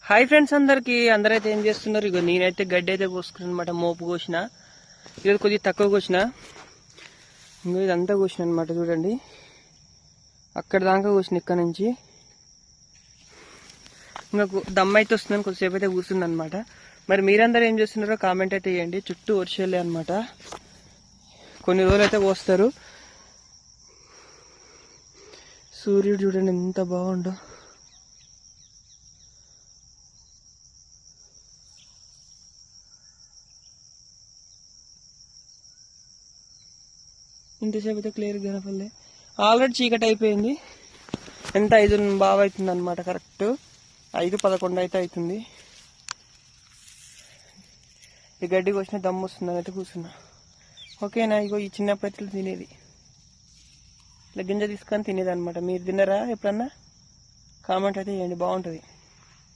Hi friends, అందరైతే ఏం చేస్తున్నారు? ఇగో నేనైతే గడ్డి అయితే కోసుకున్నాను అనమాట. మోపు కోసిన, ఈరోజు కొద్దిగా తక్కువ కోసిన. ఇంకో ఇదంతా కోసిన అనమాట. చూడండి, అక్కడ దాకా కోసిన. ఇక్కడ నుంచి ఇంకా దమ్ అయితే వస్తుందని కొద్దిసేపు అయితే కూర్చుంది అనమాట. మరి మీరందరూ ఏం చేస్తున్నారో కామెంట్ అయితే చేయండి. చుట్టూ వర్షాలే అనమాట. కొన్ని రోజులు అయితే కోస్తారు. సూర్యుడు చూడండి ఎంత బాగుండో. ఇంతసేపు అయితే క్లియర్గా కనపడలే. ఆల్రెడీ చీకటి అయిపోయింది. ఎంత 5 బాగా అవుతుంది అనమాట. కరెక్ట్ 5:11 అయితే అవుతుంది. ఈ గడ్డి కోసిన దమ్ము వస్తుంది అయితే కూర్చున్నా. ఓకేనా? ఇగో ఈ చిన్నప్పుడు అయితే తినేది, ఇలా గింజ తీసుకొని తినేది అనమాట. మీరు తిన్నారా ఎప్పుడన్నా? కామెంట్ అయితే చేయండి, బాగుంటుంది.